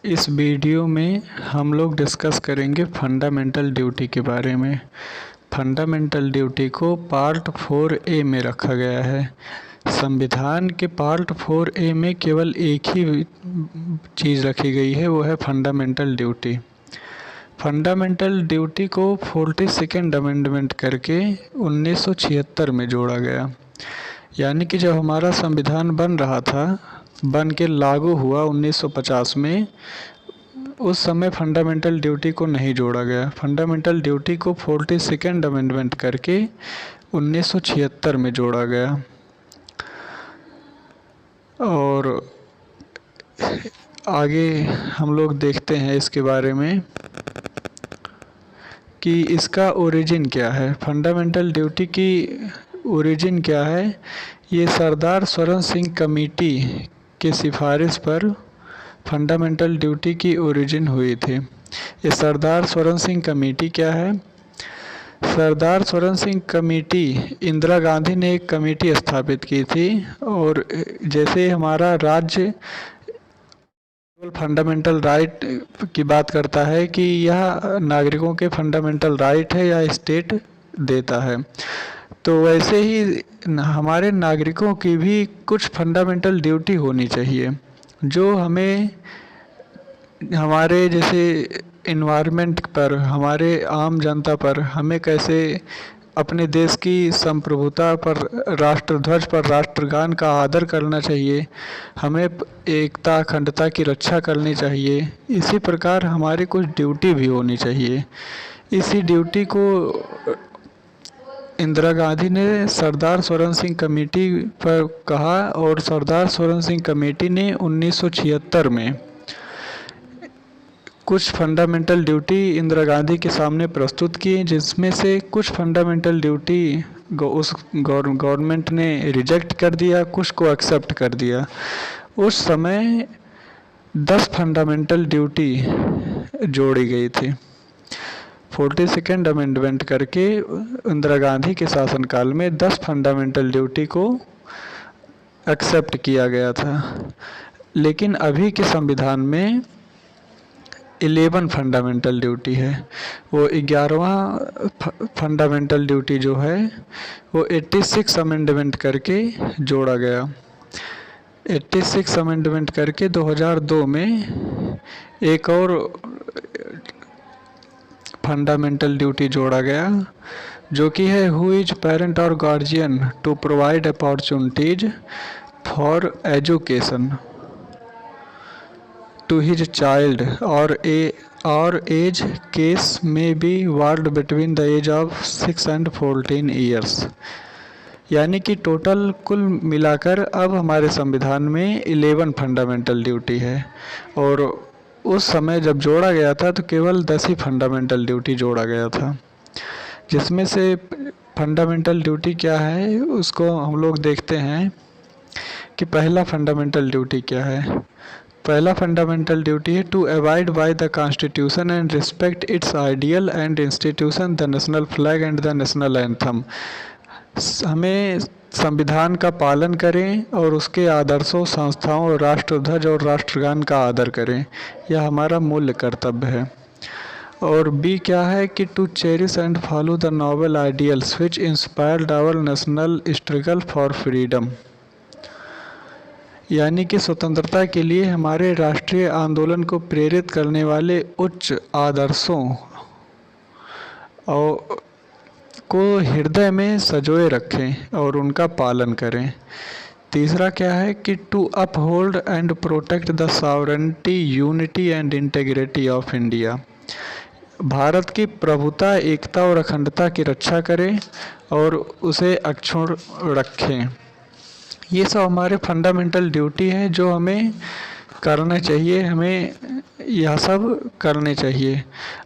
इस वीडियो में हम लोग डिस्कस करेंगे फंडामेंटल ड्यूटी के बारे में। फंडामेंटल ड्यूटी को पार्ट 4A में रखा गया है। संविधान के पार्ट 4A में केवल एक ही चीज़ रखी गई है, वो है फंडामेंटल ड्यूटी। फंडामेंटल ड्यूटी को 42nd अमेंडमेंट करके 1976 में जोड़ा गया। यानी कि जब हमारा संविधान बन रहा था, बन के लागू हुआ 1950 में, उस समय फंडामेंटल ड्यूटी को नहीं जोड़ा गया। फंडामेंटल ड्यूटी को 42nd अमेंडमेंट करके 1976 में जोड़ा गया। और आगे हम लोग देखते हैं इसके बारे में कि इसका ओरिजिन क्या है। फंडामेंटल ड्यूटी की ओरिजिन क्या है? ये सरदार स्वरण सिंह कमेटी की सिफारिश पर फंडामेंटल ड्यूटी की ओरिजिन हुई थी। ये सरदार स्वरण सिंह कमेटी क्या है? सरदार स्वरण सिंह कमेटी, इंदिरा गांधी ने एक कमेटी स्थापित की थी। और जैसे हमारा राज्य फंडामेंटल राइट की बात करता है कि यह नागरिकों के फंडामेंटल राइट है या स्टेट देता है, तो वैसे ही हमारे नागरिकों की भी कुछ फंडामेंटल ड्यूटी होनी चाहिए, जो हमें हमारे जैसे इन्वायरमेंट पर, हमारे आम जनता पर, हमें कैसे अपने देश की संप्रभुता पर, राष्ट्रध्वज पर राष्ट्रगान का आदर करना चाहिए, हमें एकता अखंडता की रक्षा करनी चाहिए। इसी प्रकार हमारी कुछ ड्यूटी भी होनी चाहिए। इसी ड्यूटी को इंदिरा गांधी ने सरदार स्वरण सिंह कमेटी पर कहा और सरदार स्वरण सिंह कमेटी ने 1976 में कुछ फंडामेंटल ड्यूटी इंदिरा गांधी के सामने प्रस्तुत की, जिसमें से कुछ फंडामेंटल ड्यूटी उस गवर्नमेंट ने रिजेक्ट कर दिया, कुछ को एक्सेप्ट कर दिया। उस समय 10 फंडामेंटल ड्यूटी जोड़ी गई थी। 42nd अमेंडमेंट करके इंदिरा गांधी के शासनकाल में 10 फंडामेंटल ड्यूटी को एक्सेप्ट किया गया था। लेकिन अभी के संविधान में 11 फंडामेंटल ड्यूटी है। वो 11वां फंडामेंटल ड्यूटी जो है वो 86 अमेंडमेंट करके जोड़ा गया। 86 अमेंडमेंट करके 2002 में एक और फंडामेंटल ड्यूटी जोड़ा गया, जो कि है हु इज पेरेंट और guardian to provide opportunities for education to his child or age case may be world between the age of 6 and 14 years। यानी कि टोटल कुल मिलाकर अब हमारे संविधान में 11 फंडामेंटल ड्यूटी है। और उस समय जब जोड़ा गया था तो केवल 10 ही फंडामेंटल ड्यूटी जोड़ा गया था, जिसमें से फंडामेंटल ड्यूटी क्या है उसको हम लोग देखते हैं कि पहला फंडामेंटल ड्यूटी क्या है। पहला फंडामेंटल ड्यूटी है to abide by the constitution and respect its ideal and institution, the national flag and the national anthem. हमें संविधान का पालन करें और उसके आदर्शों, संस्थाओं और राष्ट्रध्वज और राष्ट्रगान का आदर करें। यह हमारा मूल्य कर्तव्य है। और बी क्या है कि to cherish and follow the noble ideals which inspired our national struggle for freedom. यानी कि स्वतंत्रता के लिए हमारे राष्ट्रीय आंदोलन को प्रेरित करने वाले उच्च आदर्शों और को हृदय में संजोए रखें और उनका पालन करें। तीसरा क्या है कि to uphold and protect the sovereignty, unity and integrity of India. Bharat की प्रभुता, एकता और अखंडता की रक्षा करें और उसे अक्षुण्ण रखें। ये सब हमारे फंडामेंटल ड्यूटी है जो हमें करना चाहिए, हमें यह सब करने चाहिए।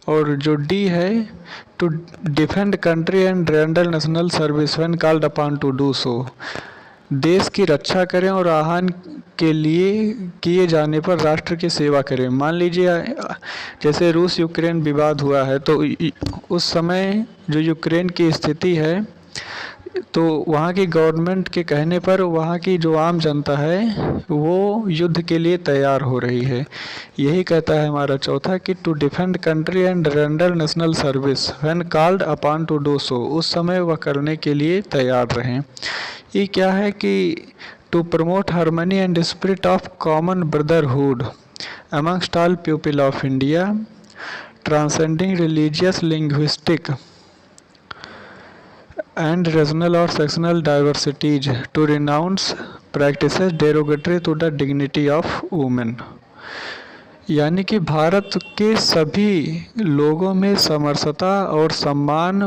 और जो डी है to defend country and render national service when called upon to do so. देश की रक्षा करें और आह्वान के लिए किए जाने पर राष्ट्र की सेवा करें। मान लीजिए जैसे रूस यूक्रेन विवाद हुआ है, तो उस समय जो यूक्रेन की स्थिति है, तो वहाँ की गवर्नमेंट के कहने पर वहाँ की जो आम जनता है वो युद्ध के लिए तैयार हो रही है। यही कहता है हमारा चौथा कि to defend country and render national service when called upon to do so, उस समय वह करने के लिए तैयार रहें। ये क्या है कि to promote harmony and spirit of common brotherhood amongst all people of India, transcending religious, linguistic, and regional or sectional diversities, to renounce practices derogatory to the dignity of women। यानी कि भारत के सभी लोगों में समरसता और सम्मान,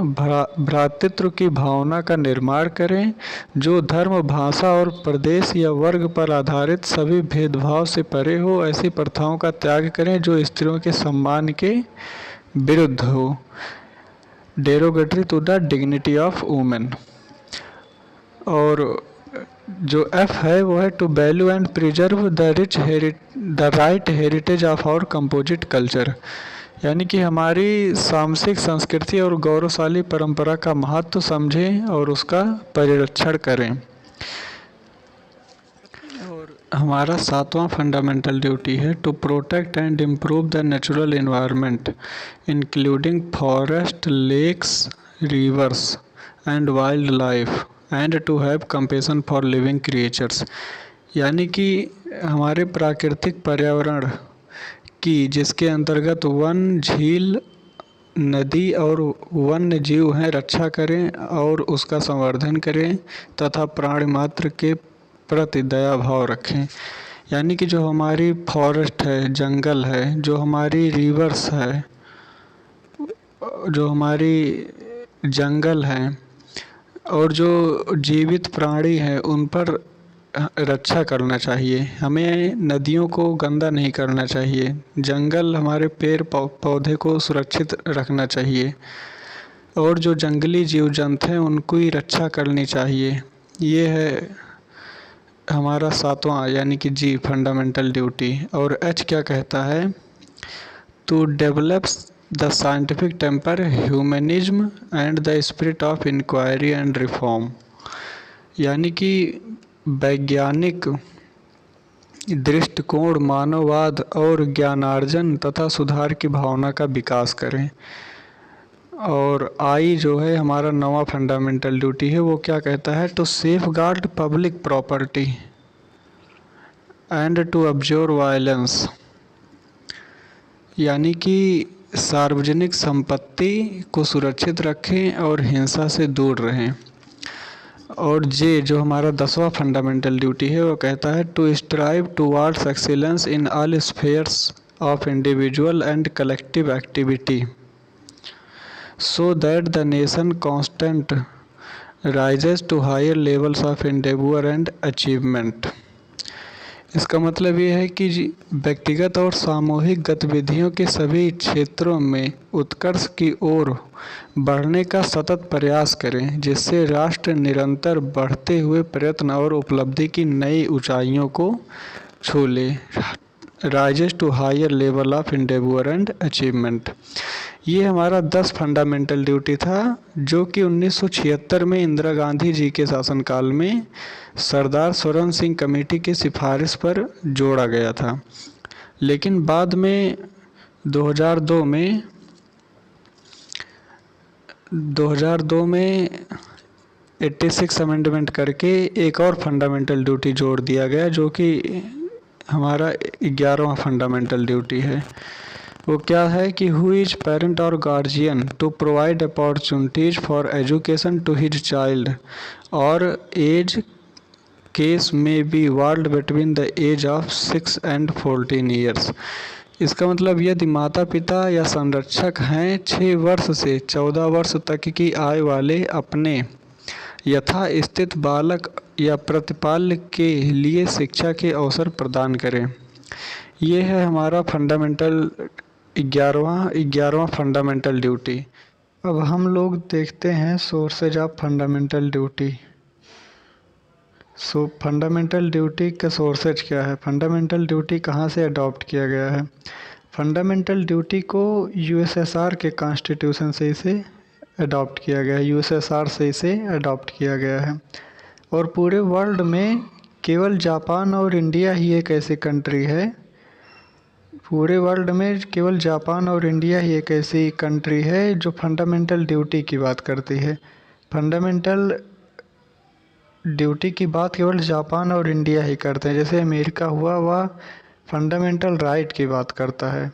भ्रातृत्व की भावना का निर्माण करें, जो धर्म, भाषा और प्रदेश या वर्ग पर आधारित सभी भेदभाव से परे हो। ऐसी प्रथाओं का त्याग करें जो स्त्रियों के सम्मान के विरुद्ध हो, derogatory to the dignity of women. और जो एफ है वो है to value and preserve the right heritage of our composite culture, यानी कि हमारी सामसिक संस्कृति और गौरवशाली परंपरा का महत्व समझें और उसका परिरक्षण करें। और हमारा सातवां फंडामेंटल ड्यूटी है to protect and improve the natural environment including forest, lakes, rivers and wild life and to have compassion for living creatures, यानी कि हमारे प्राकृतिक पर्यावरण की, जिसके अंतर्गत वन, झील, नदी और वन्य जीव हैं, रक्षा करें और उसका संवर्धन करें तथा प्राणी मात्र के प्रति दया भाव रखें। यानी कि जो हमारी फॉरेस्ट है, जंगल है, जो हमारी रिवर्स है, जो हमारी जंगल है और जो जीवित प्राणी हैं उन पर रक्षा करना चाहिए। हमें नदियों को गंदा नहीं करना चाहिए, जंगल, हमारे पेड़ पौधे को सुरक्षित रखना चाहिए और जो जंगली जीव जंतु हैं उनको ही रक्षा करनी चाहिए। ये है हमारा सातवां यानी कि जी फंडामेंटल ड्यूटी। और एच क्या कहता है, to develops the scientific temper, humanism and the spirit of inquiry and reform, यानी कि वैज्ञानिक दृष्टिकोण, मानववाद और ज्ञानार्जन तथा सुधार की भावना का विकास करें। और आई जो है हमारा नवा फंडामेंटल ड्यूटी है, वो क्या कहता है, to safeguard public property and to observe violence, यानी कि सार्वजनिक संपत्ति को सुरक्षित रखें और हिंसा से दूर रहें। और जे जो हमारा 10वां फंडामेंटल ड्यूटी है वो कहता है to strive towards excellence in all spheres of individual and collective activity so that the nation constant rises to higher levels of endeavour and achievement. इसका मतलब ये है कि व्यक्तिगत और सामूहिक गतिविधियों के सभी क्षेत्रों में उत्कर्ष की ओर बढ़ने का सतत प्रयास करें, जिससे राष्ट्र निरंतर बढ़ते हुए प्रयत्न और उपलब्धि की नई ऊंचाइयों को छू ले, rises to higher level of endeavour and achievement. ये हमारा 10 फंडामेंटल ड्यूटी था, जो कि 1976 में इंदिरा गांधी जी के शासनकाल में सरदार स्वरण सिंह कमेटी की सिफारिश पर जोड़ा गया था। लेकिन बाद में 2002 में 86 अमेंडमेंट करके एक और फंडामेंटल ड्यूटी जोड़ दिया गया, जो कि हमारा 11वां फंडामेंटल ड्यूटी है। वो क्या है कि हु इज पेरेंट और guardian to provide opportunities for education to his child or as case may be world between the age of 6 and 14 years. इसका मतलब यदि माता पिता या संरक्षक हैं 6 वर्ष से 14 वर्ष तक की आयु वाले अपने यथास्थित बालक या प्रतिपाल्य के लिए शिक्षा के अवसर प्रदान करें। ये है हमारा फंडामेंटल 11वां फंडामेंटल ड्यूटी। अब हम लोग देखते हैं sources of fundamental duty. Fundamental duty का सोर्सेज क्या है, फंडामेंटल ड्यूटी कहाँ से अडॉप्ट किया गया है। फंडामेंटल ड्यूटी को यूएसएसआर के कॉन्स्टिट्यूशन से इसे अडॉप्ट किया गया है, यूएसएसआर से इसे अडॉप्ट किया गया है। और पूरे वर्ल्ड में केवल जापान और इंडिया ही एक ऐसी कंट्री है, पूरे वर्ल्ड में केवल जापान और इंडिया ही एक ऐसी कंट्री है जो फंडामेंटल ड्यूटी की बात करती है। फंडामेंटल ड्यूटी की बात केवल जापान और इंडिया ही करते हैं। जैसे अमेरिका हुआ, वह फंडामेंटल राइट की बात करता है,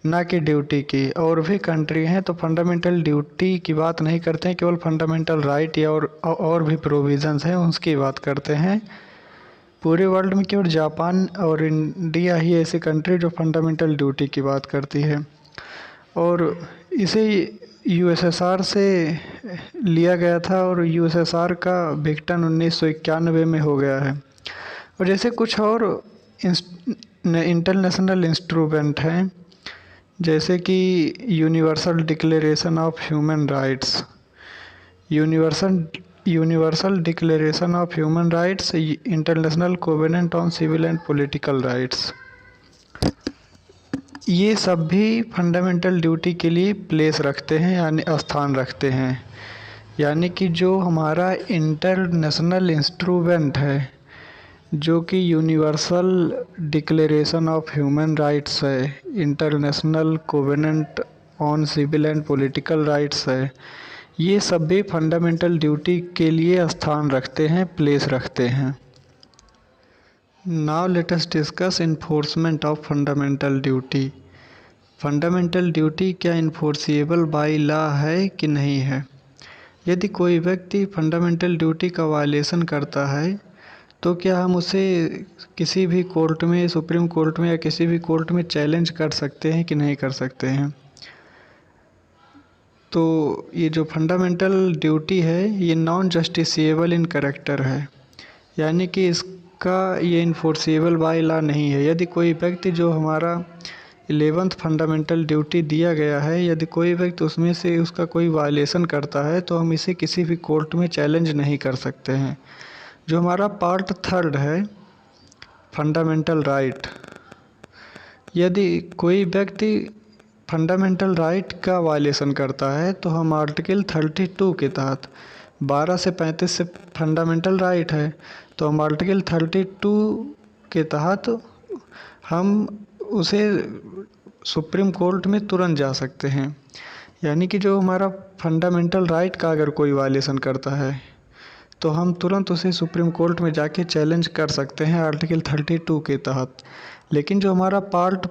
ना कि ड्यूटी की। और भी कंट्री हैं तो फंडामेंटल ड्यूटी की बात नहीं करते हैं, केवल फंडामेंटल राइट या और भी प्रोविज़न्स हैं उसकी बात करते हैं। पूरे वर्ल्ड में केवल जापान और इंडिया ही ऐसी कंट्री जो फंडामेंटल ड्यूटी की बात करती है। और इसे यूएसएसआर से लिया गया था और यूएसएसआर का विघटन 1991 में हो गया है। और जैसे कुछ और इंटरनेशनल इंस्ट्रूमेंट हैं, जैसे कि universal declaration of human rights, universal declaration of human rights, international covenant on civil and political rights, ये सब भी फंडामेंटल ड्यूटी के लिए प्लेस रखते हैं यानी स्थान रखते हैं। यानी कि जो हमारा इंटरनेशनल इंस्ट्रूमेंट है, जो कि universal declaration of human rights है, international covenant on civil and political rights है, ये सब भी फंडामेंटल ड्यूटी के लिए स्थान रखते हैं, प्लेस रखते हैं। Now let us discuss enforcement of fundamental duty. Fundamental duty क्या इन्फोर्सिएबल बाय लॉ है कि नहीं है? यदि कोई व्यक्ति फंडामेंटल ड्यूटी का वायलेशन करता है तो क्या हम उसे किसी भी कोर्ट में, सुप्रीम कोर्ट में या किसी भी कोर्ट में चैलेंज कर सकते हैं कि नहीं कर सकते हैं? तो ये जो फंडामेंटल ड्यूटी है ये नॉन जस्टिसिएबल इन कैरेक्टर है, यानी कि इसका ये इन्फोर्सिएबल बाय लॉ नहीं है। यदि कोई व्यक्ति जो हमारा 11th फंडामेंटल ड्यूटी दिया गया है, यदि कोई व्यक्ति उसमें से उसका कोई वायलेशन करता है तो हम इसे किसी भी कोर्ट में चैलेंज नहीं कर सकते हैं। जो हमारा पार्ट 3 है फंडामेंटल राइट, यदि कोई व्यक्ति फंडामेंटल राइट का वायलेशन करता है तो हम आर्टिकल 32 के तहत, 12 से 35 से फंडामेंटल राइट है, तो हम आर्टिकल 32 के तहत हम उसे सुप्रीम कोर्ट में तुरंत जा सकते हैं। यानी कि जो हमारा फंडामेंटल राइट का अगर कोई वायलेशन करता है तो हम तुरंत उसे सुप्रीम कोर्ट में जाके चैलेंज कर सकते हैं आर्टिकल 32 के तहत। लेकिन जो हमारा पार्ट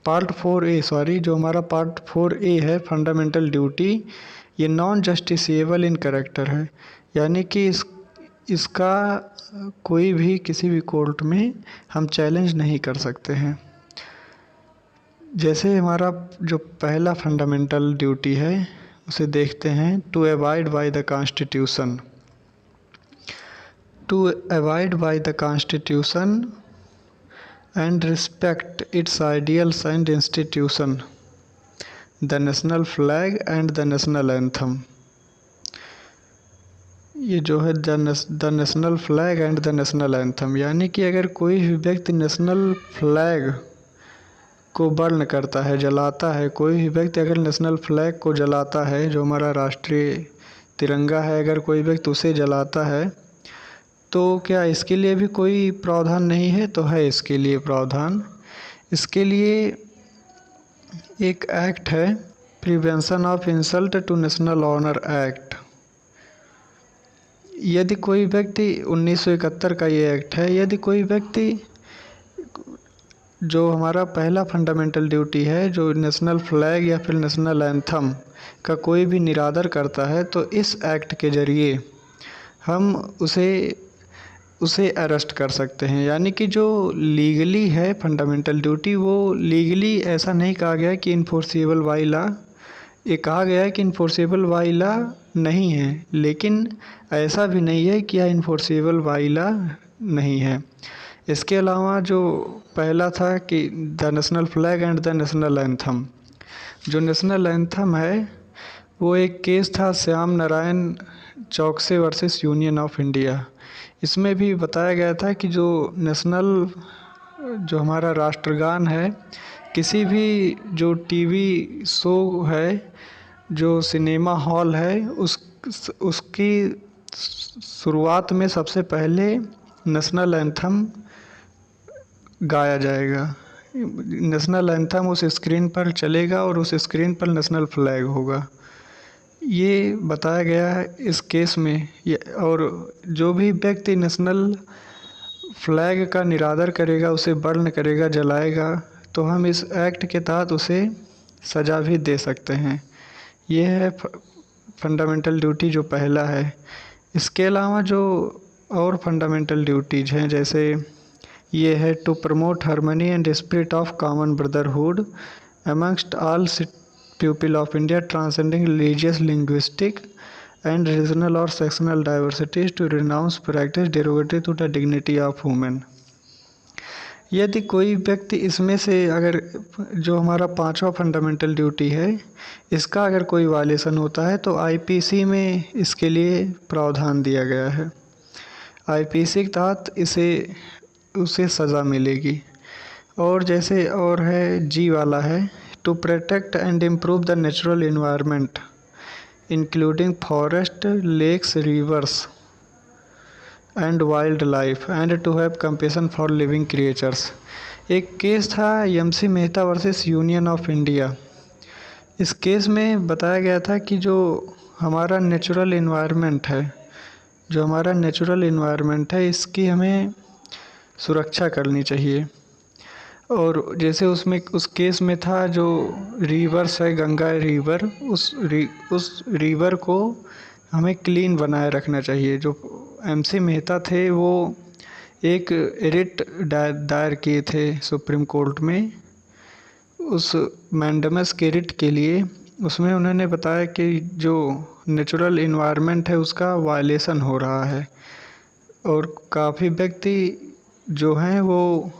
4A जो हमारा पार्ट 4A है फंडामेंटल ड्यूटी, ये नॉन जस्टिसिएबल इन कैरेक्टर है, यानी कि इसका कोई भी किसी भी कोर्ट में हम चैलेंज नहीं कर सकते हैं। जैसे हमारा जो पहला फंडामेंटल ड्यूटी है उसे देखते हैं, to abide by the constitution. To abide by the constitution and respect its ideals and institution, the national flag and the national anthem। ये जो है the national flag and the national anthem, यानी कि अगर कोई भी व्यक्ति नेशनल फ्लैग को बर्न करता है, जलाता है, कोई भी व्यक्ति अगर नेशनल फ्लैग को जलाता है, जो हमारा राष्ट्रीय तिरंगा है, अगर कोई व्यक्ति उसे जलाता है तो क्या इसके लिए भी कोई प्रावधान नहीं है? तो है इसके लिए प्रावधान। इसके लिए एक एक्ट है, prevention of insult to national honour act. यदि कोई व्यक्ति 1971 का ये एक्ट है, यदि कोई व्यक्ति, जो हमारा पहला फंडामेंटल ड्यूटी है, जो नेशनल फ्लैग या फिर नेशनल एंथम का कोई भी निरादर करता है, तो इस एक्ट के ज़रिए हम उसे अरेस्ट कर सकते हैं। यानी कि जो लीगली है फंडामेंटल ड्यूटी, वो लीगली ऐसा नहीं कहा गया कि इन्फोर्सिएबल बाय लॉ, ये कहा गया है कि इन्फोर्सिएबल बाय लॉ नहीं है, लेकिन ऐसा भी नहीं है कि यह इन्फोर्सिएबल बाय लॉ नहीं है। इसके अलावा जो पहला था कि the national flag and the national anthem, जो नेशनल एंथम है वो एक केस था Shyam Narayan Chouksey versus union of India. इसमें भी बताया गया था कि जो हमारा राष्ट्रगान है, किसी भी जो टीवी शो है जो सिनेमा हॉल है उसकी शुरुआत में सबसे पहले नेशनल एंथम गाया जाएगा। नेशनल एंथम उस स्क्रीन पर चलेगा और उस स्क्रीन पर नेशनल फ्लैग होगा। ये बताया गया है इस केस में। और जो भी व्यक्ति नेशनल फ्लैग का निरादर करेगा, उसे बर्न करेगा, जलाएगा, तो हम इस एक्ट के तहत उसे सज़ा भी दे सकते हैं। ये है फंडामेंटल ड्यूटी जो पहला है। इसके अलावा जो और फंडामेंटल ड्यूटीज़ हैं, जैसे ये है to promote harmony and spirit of common brotherhood amongst all people of India transcending religious linguistic and regional और sectional diversities to renounce practice derogatory to the dignity of women. यदि कोई व्यक्ति इसमें से अगर जो हमारा पांचवा फंडामेंटल ड्यूटी है इसका अगर कोई वायलेशन होता है तो आईपीसी में इसके लिए प्रावधान दिया गया है। आईपीसी के तहत उसे सज़ा मिलेगी। और जैसे और है जी वाला है to protect and improve the natural environment including forest, lakes, rivers and wild life and to have compassion for living creatures. एक केस था MC Mehta versus union of India. इस केस में बताया गया था कि जो हमारा नेचुरल इन्वायरमेंट है इसकी हमें सुरक्षा करनी चाहिए। और जैसे उस केस में था जो रिवर्स है, गंगा रिवर, उस रिवर को हमें क्लीन बनाए रखना चाहिए। जो एमसी मेहता थे वो एक रिट दायर किए थे सुप्रीम कोर्ट में उस मैंडेमस के रिट के लिए। उसमें उन्होंने बताया कि जो नेचुरल इन्वायरमेंट है उसका वायलेशन हो रहा है और काफ़ी व्यक्ति जो हैं वो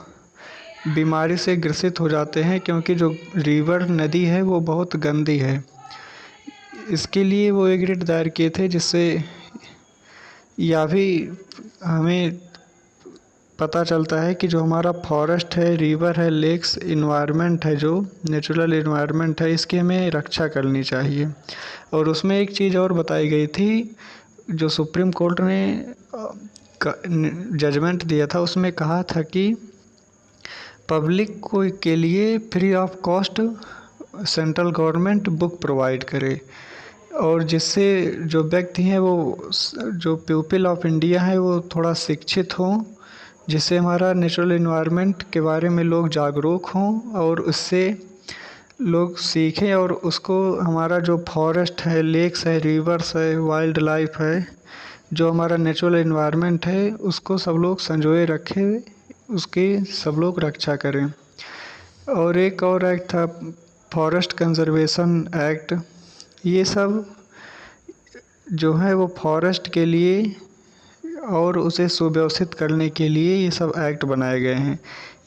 बीमारी से ग्रसित हो जाते हैं क्योंकि जो रिवर नदी है वो बहुत गंदी है। इसके लिए वो एक रिट दायर किए थे जिससे यह भी हमें पता चलता है कि जो हमारा फॉरेस्ट है, रिवर है, लेक्स इन्वायरमेंट है, जो नेचुरल इन्वायरमेंट है, इसकी हमें रक्षा करनी चाहिए। और उसमें एक चीज़ और बताई गई थी, जो सुप्रीम कोर्ट ने जजमेंट दिया था उसमें कहा था कि पब्लिक को के लिए free of cost central government book provide करे और जिससे जो व्यक्ति हैं वो जो पीपल ऑफ इंडिया है वो थोड़ा शिक्षित हों, जिससे हमारा नेचुरल इन्वायरमेंट के बारे में लोग जागरूक हों और उससे लोग सीखें और उसको हमारा जो फॉरेस्ट है, लेक्स है, रिवर्स है, वाइल्ड लाइफ है, जो हमारा नेचुरल इन्वायरमेंट है उसको सब लोग संजोए रखें, उसकी सब लोग रक्षा करें। और एक और एक्ट था फॉरेस्ट कंजर्वेशन एक्ट। ये सब जो है वो फॉरेस्ट के लिए और उसे सुव्यवस्थित करने के लिए ये सब एक्ट बनाए गए हैं।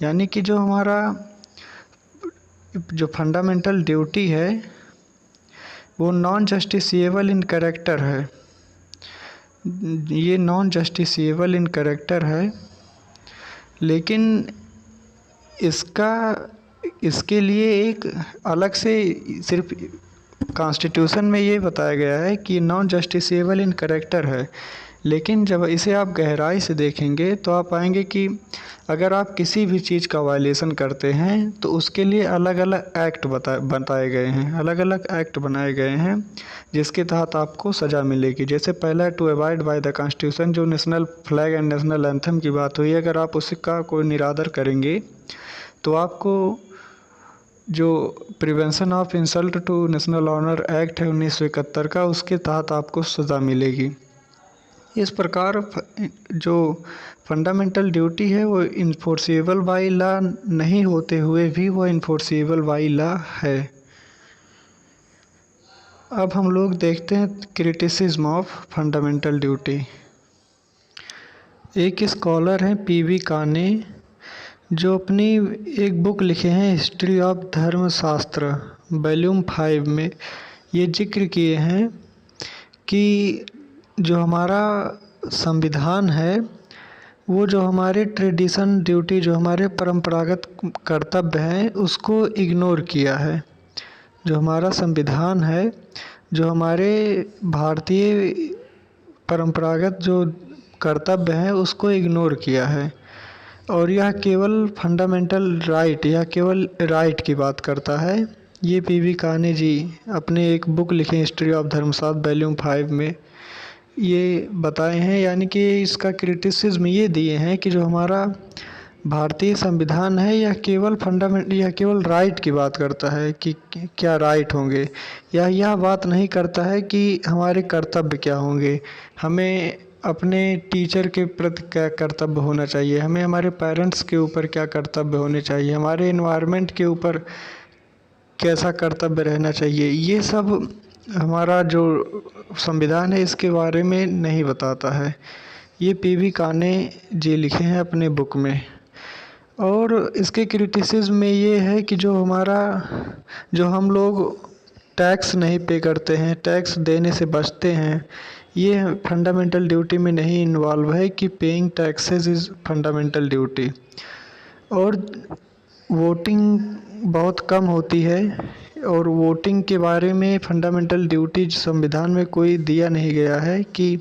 यानी कि जो हमारा जो फंडामेंटल ड्यूटी है वो नॉन जस्टिसिएबल इन कैरेक्टर है। ये नॉन जस्टिसिएबल इन कैरेक्टर है, लेकिन इसके लिए एक अलग से सिर्फ कॉन्स्टिट्यूशन में ये बताया गया है कि नॉन जस्टिसिएबल इन कैरेक्टर है। लेकिन जब इसे आप गहराई से देखेंगे तो आप पाएंगे कि अगर आप किसी भी चीज़ का वायलेशन करते हैं तो उसके लिए अलग अलग एक्ट बताए गए हैं, अलग अलग एक्ट बनाए गए हैं जिसके तहत आपको सज़ा मिलेगी। जैसे पहला to avoid by the constitution, जो national flag and national anthem की बात हुई, अगर आप उसका कोई निरादर करेंगे तो आपको जो prevention of insult to national honour act है 1971 का, उसके तहत आपको सज़ा मिलेगी। इस प्रकार जो फंडामेंटल ड्यूटी है वो इन्फोर्सिबल बाय लॉ नहीं होते हुए भी वो इन्फोर्सिबल बाय लॉ है। अब हम लोग देखते हैं क्रिटिसिज्म ऑफ फंडामेंटल ड्यूटी। एक स्कॉलर हैं पीवी काने, जो अपनी एक बुक लिखे हैं हिस्ट्री ऑफ धर्मशास्त्र वॉल्यूम 5 में ये जिक्र किए हैं कि जो हमारा संविधान है वो जो हमारे ट्रेडिशन ड्यूटी, जो हमारे परंपरागत कर्तव्य हैं, उसको इग्नोर किया है। जो हमारा संविधान है, जो हमारे भारतीय परंपरागत जो कर्तव्य हैं उसको इग्नोर किया है और यह केवल फंडामेंटल राइट या केवल राइट की बात करता है। ये पीवी काने जी अपने एक बुक लिखे हिस्ट्री ऑफ धर्मशास्त्र वॉल्यूम 5 में ये बताए हैं, यानी कि इसका क्रिटिसिज्म ये दिए हैं कि जो हमारा भारतीय संविधान है यह केवल राइट की बात करता है कि क्या राइट होंगे, या यह बात नहीं करता है कि हमारे कर्तव्य क्या होंगे, हमें अपने टीचर के प्रति क्या कर्तव्य होना चाहिए, हमें हमारे पेरेंट्स के ऊपर क्या कर्तव्य होने चाहिए, हमारे एनवायरनमेंट के ऊपर कैसा कर्तव्य रहना चाहिए। ये सब हमारा जो संविधान है इसके बारे में नहीं बताता है। ये पीवी काने जी लिखे हैं अपने बुक में। और इसके क्रिटिसिज्म में ये है कि जो हम लोग टैक्स नहीं पे करते हैं, टैक्स देने से बचते हैं, ये फंडामेंटल ड्यूटी में नहीं इन्वॉल्व है कि paying taxes is fundamental duty. और वोटिंग बहुत कम होती है और वोटिंग के बारे में फंडामेंटल ड्यूटी संविधान में कोई दिया नहीं गया है कि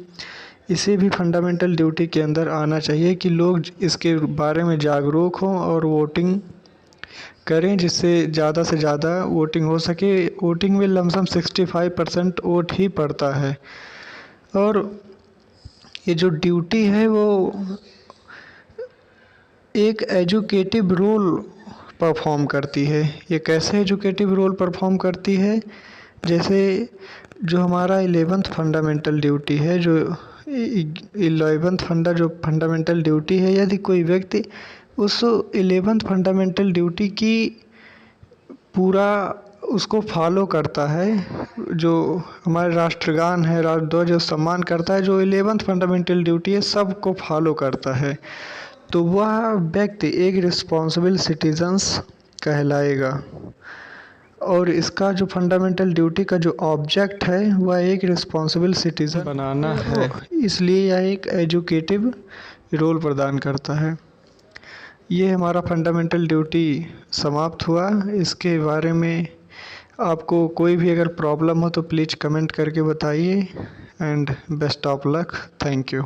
इसे भी फंडामेंटल ड्यूटी के अंदर आना चाहिए कि लोग इसके बारे में जागरूक हों और वोटिंग करें, जिससे ज़्यादा से ज़्यादा वोटिंग हो सके। वोटिंग में लमसम 65% वोट ही पड़ता है। और ये जो ड्यूटी है वो एक एजुकेटिव रोल परफॉर्म करती है। ये कैसे एजुकेटिव रोल परफॉर्म करती है? जैसे जो हमारा 11th फंडामेंटल ड्यूटी है, जो 11th जो फंडामेंटल ड्यूटी है, यदि कोई व्यक्ति उस 11th फंडामेंटल ड्यूटी की पूरा उसको फॉलो करता है, जो हमारे राष्ट्रगान है, राष्ट्रध्वज जो सम्मान करता है, जो 11th फंडामेंटल ड्यूटी है सबको फॉलो करता है, तो वह व्यक्ति एक रिस्पॉन्सिबल सिटीजन्स कहलाएगा। और इसका जो फंडामेंटल ड्यूटी का जो ऑब्जेक्ट है वह एक रिस्पॉन्सिबल सिटीज़न बनाना है, इसलिए यह एक एजुकेटिव रोल प्रदान करता है। ये हमारा फंडामेंटल ड्यूटी समाप्त हुआ। इसके बारे में आपको कोई भी अगर प्रॉब्लम हो तो प्लीज़ कमेंट करके बताइए। And best of luck. Thank you.